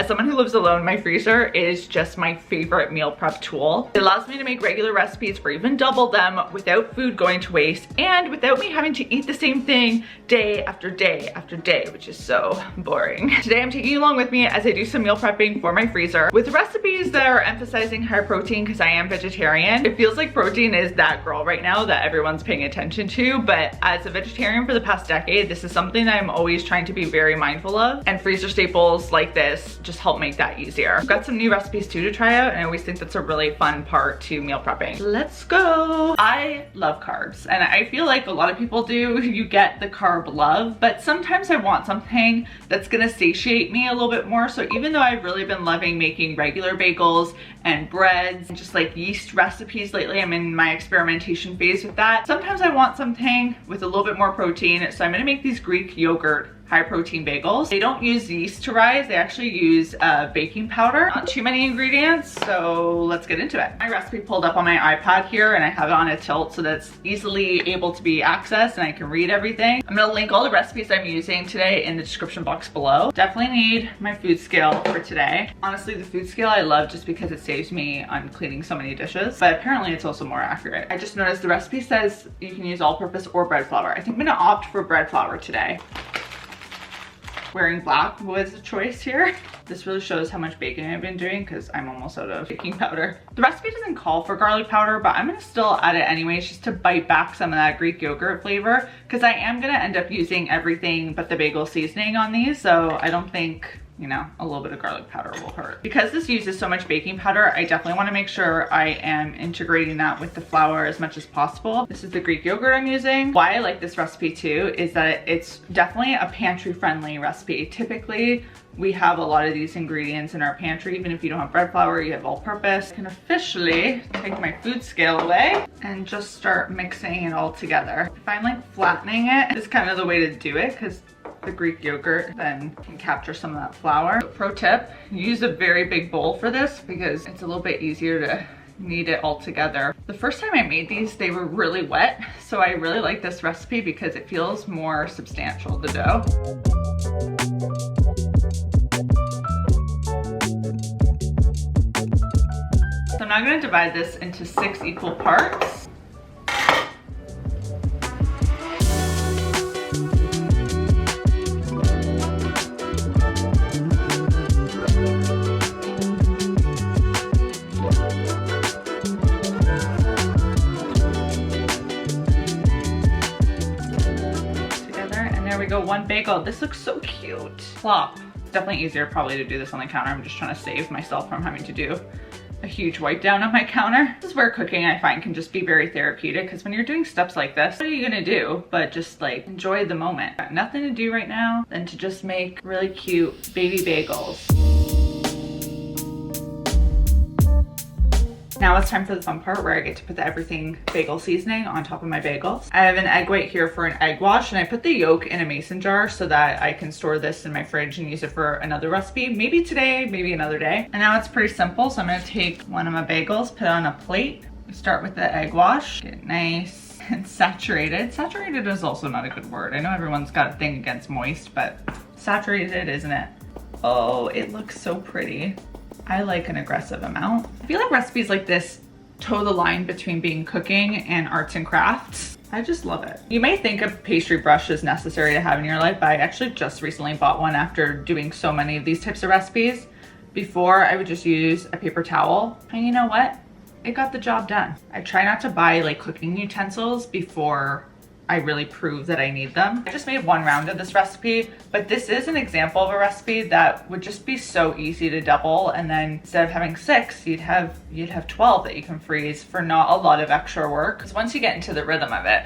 As someone who lives alone, my freezer is just my favorite meal prep tool. It allows me to make regular recipes or even double them without food going to waste and without me having to eat the same thing day after day after day, which is so boring. Today I'm taking you along with me as I do some meal prepping for my freezer with recipes that are emphasizing high protein because I am vegetarian. It feels like protein is that girl right now that everyone's paying attention to, but as a vegetarian for the past decade, this is something that I'm always trying to be very mindful of, and freezer staples like this just help make that easier. I've got some new recipes too to try out, and I always think that's a really fun part to meal prepping. Let's go. I love carbs, and I feel like a lot of people do. You get the carb love, but sometimes I want something that's gonna satiate me a little bit more. So even though I've really been loving making regular bagels and breads and just like yeast recipes lately, I'm in my experimentation phase with that. Sometimes I want something with a little bit more protein, so I'm gonna make these Greek yogurt high protein bagels. They don't use yeast to rise, they actually use baking powder. Not too many ingredients, so let's get into it. My recipe pulled up on my iPad here, and I have it on a tilt so that's easily able to be accessed and I can read everything. I'm gonna link all the recipes I'm using today in the description box below. Definitely need my food scale for today. Honestly, the food scale I love just because it saves me on cleaning so many dishes, but apparently it's also more accurate. I just noticed the recipe says you can use all-purpose or bread flour. I think I'm gonna opt for bread flour today. Wearing black was a choice here. This really shows how much baking I've been doing because I'm almost out of baking powder. The recipe doesn't call for garlic powder, but I'm gonna still add it anyways just to bite back some of that Greek yogurt flavor because I am gonna end up using everything but the bagel seasoning on these, so I don't think, you know, a little bit of garlic powder will hurt. Because this uses so much baking powder, I definitely want to make sure I am integrating that with the flour as much as possible. This is the Greek yogurt I'm using. Why I like this recipe too is that it's definitely a pantry friendly recipe. Typically, we have a lot of these ingredients in our pantry. Even if you don't have bread flour, you have all-purpose. I can officially take my food scale away and just start mixing it all together. I find like flattening it is kind of the way to do it because the Greek yogurt then can capture some of that flour. Pro tip, use a very big bowl for this because it's a little bit easier to knead it all together. The first time I made these, they were really wet, so I really like this recipe because it feels more substantial, the dough. So I'm now gonna divide this into 6 equal parts. Go 1 bagel. This looks so cute. Plop. It's definitely easier probably to do this on the counter. I'm just trying to save myself from having to do a huge wipe down on my counter. This is where cooking I find can just be very therapeutic because when you're doing steps like this, what are you gonna do but just like enjoy the moment? Got nothing to do right now than to just make really cute baby bagels. Now it's time for the fun part where I get to put the everything bagel seasoning on top of my bagels. I have an egg white here for an egg wash, and I put the yolk in a mason jar so that I can store this in my fridge and use it for another recipe. Maybe today, maybe another day. And now it's pretty simple. So I'm gonna take one of my bagels, put it on a plate. Start with the egg wash, get it nice and saturated. Saturated is also not a good word. I know everyone's got a thing against moist, but saturated, isn't it? Oh, it looks so pretty. I like an aggressive amount. I feel like recipes like this toe the line between being cooking and arts and crafts. I just love it. You may think a pastry brush is necessary to have in your life, but I actually just recently bought one after doing so many of these types of recipes. Before, I would just use a paper towel, and you know what? It got the job done. I try not to buy like cooking utensils before I really prove that I need them. I just made 1 round of this recipe, but this is an example of a recipe that would just be so easy to double, and then instead of having 6, you'd have 12 that you can freeze for not a lot of extra work. Because once you get into the rhythm of it,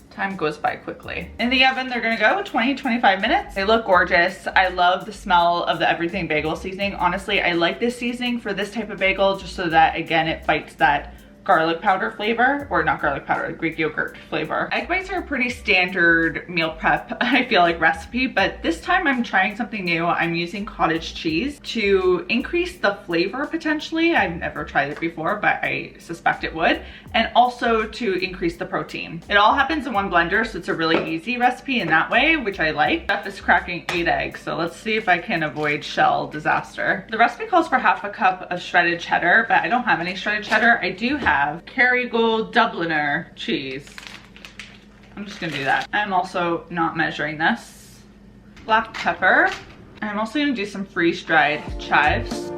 time goes by quickly. In the oven, they're gonna go 20-25 minutes. They look gorgeous. I love the smell of the everything bagel seasoning. Honestly, I like this seasoning for this type of bagel just so that, again, it fights that garlic powder flavor, or not garlic powder, Greek yogurt flavor. Egg whites are a pretty standard meal prep, I feel like, recipe, but this time I'm trying something new. I'm using cottage cheese to increase the flavor potentially. I've never tried it before, but I suspect it would, and also to increase the protein. It all happens in one blender, so it's a really easy recipe in that way, which I like. Chef is cracking 8 eggs, so let's see if I can avoid shell disaster. The recipe calls for half a cup of shredded cheddar, but I don't have any shredded cheddar. I do have Kerrygold Dubliner cheese. I'm just gonna do that. I'm also not measuring this. Black pepper. I'm also gonna do some freeze-dried chives.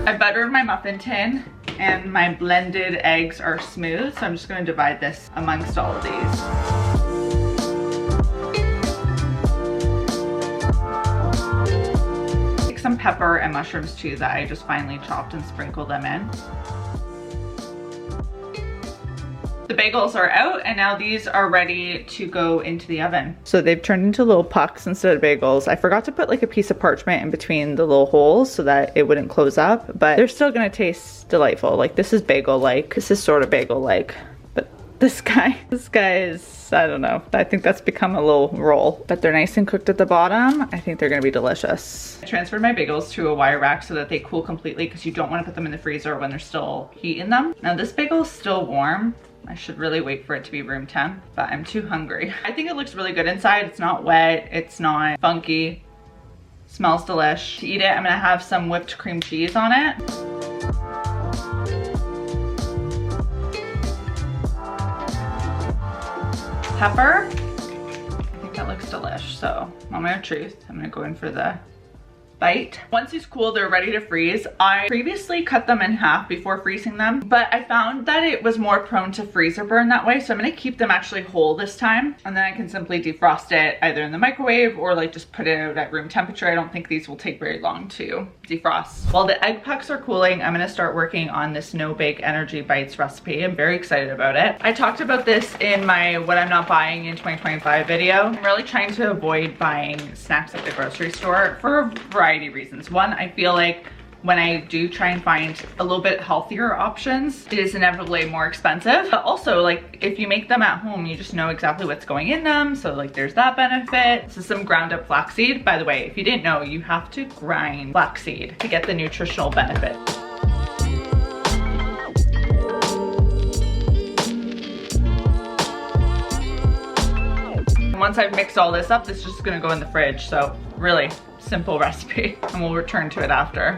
I buttered my muffin tin and my blended eggs are smooth, so I'm just gonna divide this amongst all of these. Take some pepper and mushrooms too that I just finely chopped and sprinkle them in. The bagels are out, and now these are ready to go into the oven. So they've turned into little pucks instead of bagels. I forgot to put like a piece of parchment in between the little holes so that it wouldn't close up, but they're still gonna taste delightful. Like, this is bagel-like. This is sort of bagel-like. But this guy is, I don't know. I think that's become a little roll. But they're nice and cooked at the bottom. I think they're gonna be delicious. I transferred my bagels to a wire rack so that they cool completely, because you don't wanna put them in the freezer when there's still heat in them. Now this bagel is still warm. I should really wait for it to be room temp, but I'm too hungry. I think it looks really good inside. It's not wet, it's not funky. Smells delish. To eat it, I'm gonna have some whipped cream cheese on it. Pepper. I think that looks delish, so moment of truth. I'm gonna go in for the bite. Once these cool, they're ready to freeze. I previously cut them in half before freezing them, but I found that it was more prone to freezer burn that way, so I'm gonna keep them actually whole this time, and then I can simply defrost it either in the microwave or like just put it out at room temperature. I don't think these will take very long to defrost. While the egg pucks are cooling, I'm gonna start working on this no-bake energy bites recipe. I'm very excited about it. I talked about this in my what I'm not buying in 2025 video. I'm really trying to avoid buying snacks at the grocery store for a variety of reasons. One, I feel like when I do try and find a little bit healthier options, it is inevitably more expensive. But also, like, if you make them at home, you just know exactly what's going in them. So like, there's that benefit. This is some ground up flaxseed. By the way, if you didn't know, you have to grind flaxseed to get the nutritional benefit. Once I've mixed all this up, this is just gonna go in the fridge. So really simple recipe, and we'll return to it after.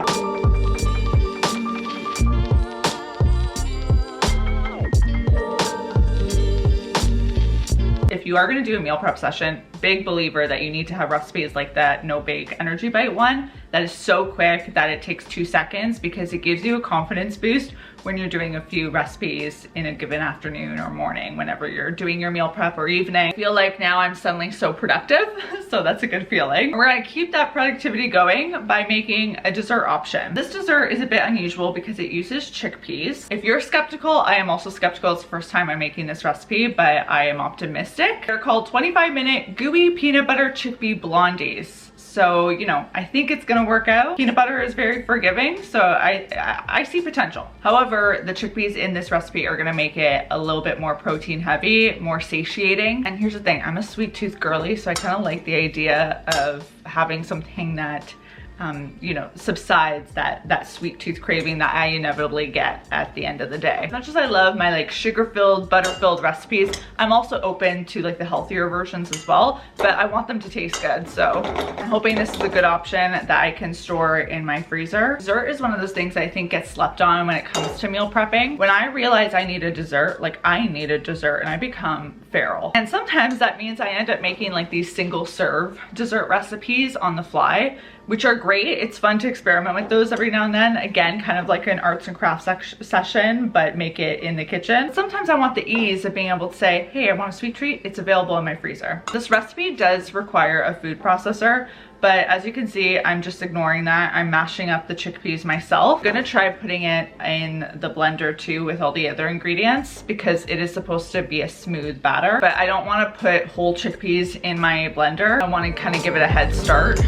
If you are gonna do a meal prep session, big believer that you need to have recipes like that no bake energy bite one that is so quick that it takes 2 seconds, because it gives you a confidence boost when you're doing a few recipes in a given afternoon or morning, whenever you're doing your meal prep or evening. I feel like now I'm suddenly so productive, so that's a good feeling. We're gonna keep that productivity going by making a dessert option. This dessert is a bit unusual because it uses chickpeas. If you're skeptical, I am also skeptical. It's the first time I'm making this recipe, but I am optimistic. They're called 25-minute gooey peanut butter chickpea blondies. So, you know, I think it's gonna work out. Peanut butter is very forgiving, so I see potential. However, the chickpeas in this recipe are gonna make it a little bit more protein heavy, more satiating. And here's the thing, I'm a sweet tooth girly, so I kind of like the idea of having something that you know, subsides that sweet tooth craving that I inevitably get at the end of the day. As much as I love my like sugar-filled, butter-filled recipes, I'm also open to like the healthier versions as well, but I want them to taste good. So I'm hoping this is a good option that I can store in my freezer. Dessert is one of those things I think gets slept on when it comes to meal prepping. When I realize I need a dessert, like I need a dessert, and I become feral. And sometimes that means I end up making like these single serve dessert recipes on the fly, which are great. It's fun to experiment with those every now and then. Again, kind of like an arts and crafts session, but make it in the kitchen. Sometimes I want the ease of being able to say, hey, I want a sweet treat. It's available in my freezer. This recipe does require a food processor, but as you can see, I'm just ignoring that. I'm mashing up the chickpeas myself. I'm gonna try putting it in the blender too with all the other ingredients because it is supposed to be a smooth batter, but I don't wanna put whole chickpeas in my blender. I wanna kind of give it a head start.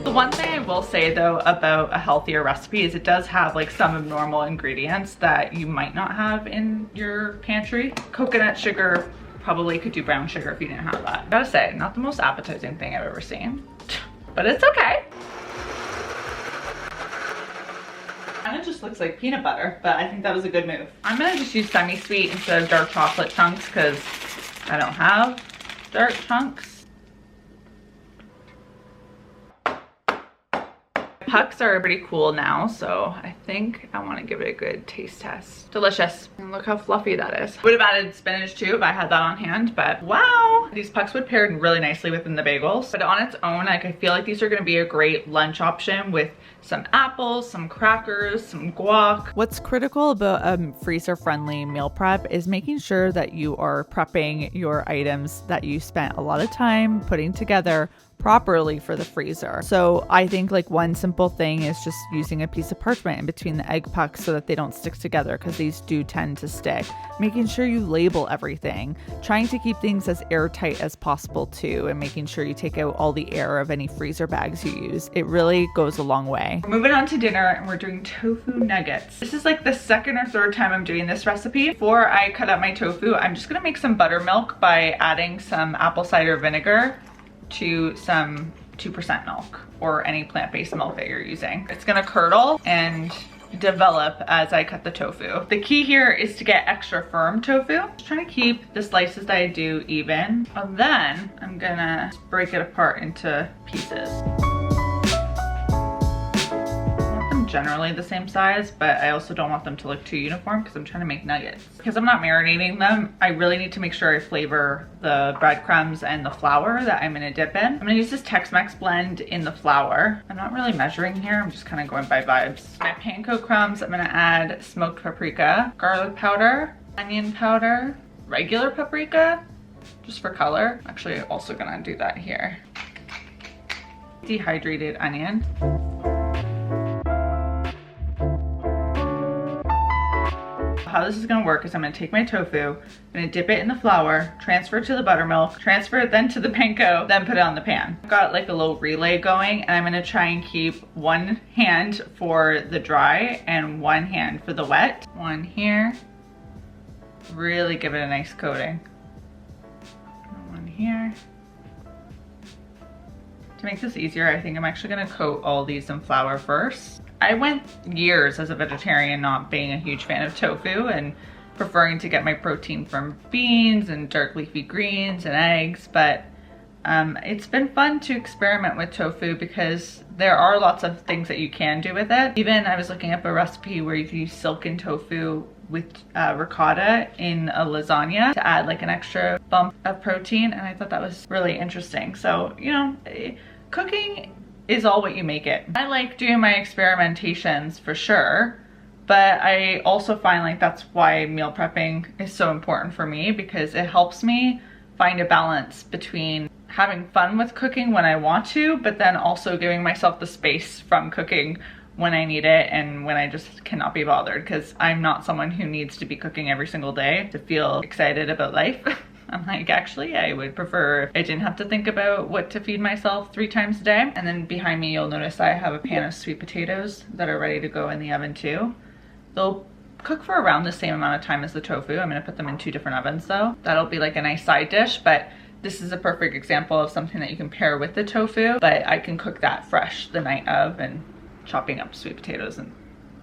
The one thing I will say though about a healthier recipe is it does have like some abnormal ingredients that you might not have in your pantry. Coconut sugar, probably could do brown sugar if you didn't have that. Gotta say, not the most appetizing thing I've ever seen, but it's okay. Kind of just looks like peanut butter, but I think that was a good move. I'm gonna just use semi-sweet instead of dark chocolate chunks because I don't have dark chunks. Pucks are pretty cool now, so I think I want to give it a good taste test. Delicious. And look how fluffy that is. Would have added spinach too if I had that on hand, but wow. These pucks would pair really nicely within the bagels. But on its own, like I feel like these are going to be a great lunch option with some apples, some crackers, some guac. What's critical about a freezer-friendly meal prep is making sure that you are prepping your items that you spent a lot of time putting together properly for the freezer. So I think like one simple thing is just using a piece of parchment in between the egg pucks so that they don't stick together because these do tend to stick. Making sure you label everything, trying to keep things as airtight as possible too, and making sure you take out all the air of any freezer bags you use. It really goes a long way. We're moving on to dinner and we're doing tofu nuggets. This is like the second or third time I'm doing this recipe. Before I cut up my tofu, I'm just gonna make some buttermilk by adding some apple cider vinegar to some 2% milk or any plant-based milk that you're using. It's gonna curdle and develop as I cut the tofu. The key here is to get extra firm tofu. Just trying to keep the slices that I do even. And then I'm gonna break it apart into pieces. Generally the same size, but I also don't want them to look too uniform because I'm trying to make nuggets. Because I'm not marinating them, I really need to make sure I flavor the breadcrumbs and the flour that I'm gonna dip in. I'm gonna use this Tex-Mex blend in the flour. I'm not really measuring here, I'm just kind of going by vibes. My panko crumbs, I'm gonna add smoked paprika, garlic powder, onion powder, regular paprika, just for color. Actually, I'm also gonna do that here. Dehydrated onion. How this is gonna work is I'm gonna take my tofu, I'm gonna dip it in the flour, transfer it to the buttermilk, transfer it then to the panko, then put it on the pan. I've got like a little relay going and I'm gonna try and keep one hand for the dry and one hand for the wet. One here, really give it a nice coating. One here. To make this easier, I think I'm actually gonna coat all these in flour first. I went years as a vegetarian not being a huge fan of tofu and preferring to get my protein from beans and dark leafy greens and eggs, but it's been fun to experiment with tofu because there are lots of things that you can do with it. Even I was looking up a recipe where you can use silken tofu with ricotta in a lasagna to add like an extra bump of protein, and I thought that was really interesting. So, you know, cooking is all what you make it. I like doing my experimentations for sure, but I also find like that's why meal prepping is so important for me because it helps me find a balance between having fun with cooking when I want to, but then also giving myself the space from cooking when I need it and when I just cannot be bothered, because I'm not someone who needs to be cooking every single day to feel excited about life. I'm like, actually, I would prefer if I didn't have to think about what to feed myself 3 times a day. And then behind me, you'll notice I have a pan of sweet potatoes that are ready to go in the oven too. They'll cook for around the same amount of time as the tofu. I'm gonna put them in 2 different ovens though. That'll be like a nice side dish, but this is a perfect example of something that you can pair with the tofu, but I can cook that fresh the night of, and chopping up sweet potatoes and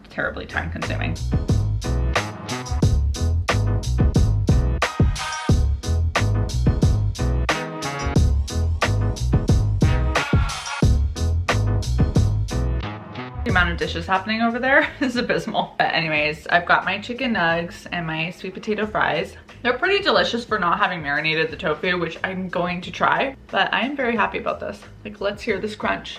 terribly time consuming. The amount of dishes happening over there is abysmal. But anyways, I've got my chicken nugs and my sweet potato fries. They're pretty delicious for not having marinated the tofu, which I'm going to try, but I am very happy about this. Like, let's hear this crunch.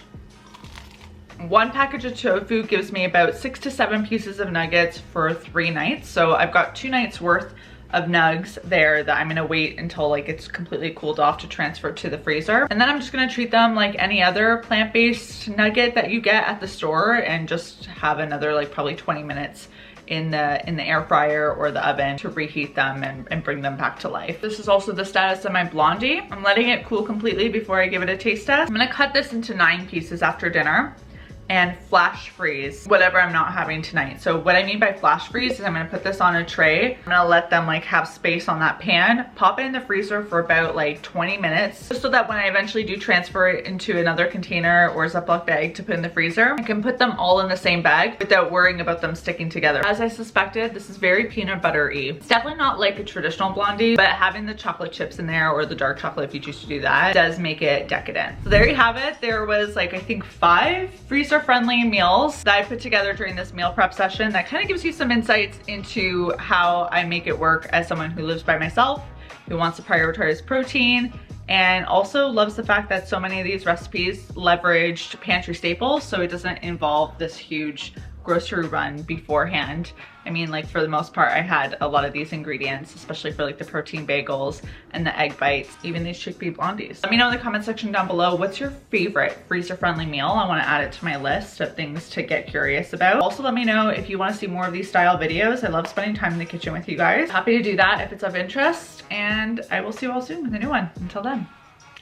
One package of tofu gives me about 6 to 7 pieces of nuggets for 3 nights. So I've got 2 nights worth of nugs there that I'm gonna wait until like it's completely cooled off to transfer to the freezer. And then I'm just gonna treat them like any other plant-based nugget that you get at the store and just have another like probably 20 minutes in the air fryer or the oven to reheat them and bring them back to life. This is also the status of my blondie. I'm letting it cool completely before I give it a taste test. I'm gonna cut this into 9 pieces after dinner and flash freeze whatever I'm not having tonight. So what I mean by flash freeze is I'm gonna put this on a tray. I'm gonna let them like have space on that pan, pop it in the freezer for about like 20 minutes, just so that when I eventually do transfer it into another container or Ziploc bag to put in the freezer, I can put them all in the same bag without worrying about them sticking together. As I suspected, this is very peanut butter-y. It's definitely not like a traditional blondie, but having the chocolate chips in there or the dark chocolate if you choose to do that does make it decadent. So there you have it. There was like, I think 5 freezer friendly meals that I put together during this meal prep session that kind of gives you some insights into how I make it work as someone who lives by myself, who wants to prioritize protein, and also loves the fact that so many of these recipes leveraged pantry staples, so it doesn't involve this huge grocery run beforehand. I mean, like for the most part, I had a lot of these ingredients, especially for like the protein bagels and the egg bites, even these chickpea blondies. Let me know in the comment section down below, what's your favorite freezer-friendly meal? I wanna add it to my list of things to get curious about. Also, let me know if you wanna see more of these style videos. I love spending time in the kitchen with you guys. Happy to do that if it's of interest, and I will see you all soon with a new one. Until then,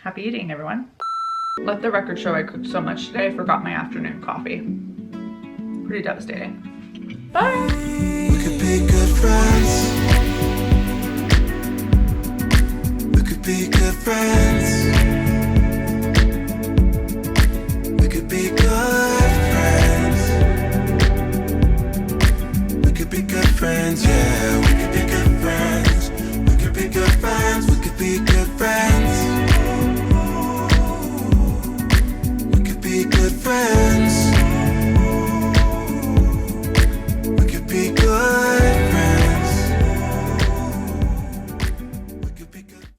happy eating, everyone. Let the record show I cooked so much today, I forgot my afternoon coffee. Pretty devastating. Bye. We could be good friends. We could be good friends. We could be good friends. We could be good friends, yeah. We could be good friends. We could be good friends. We could be good friends. We could be good friends.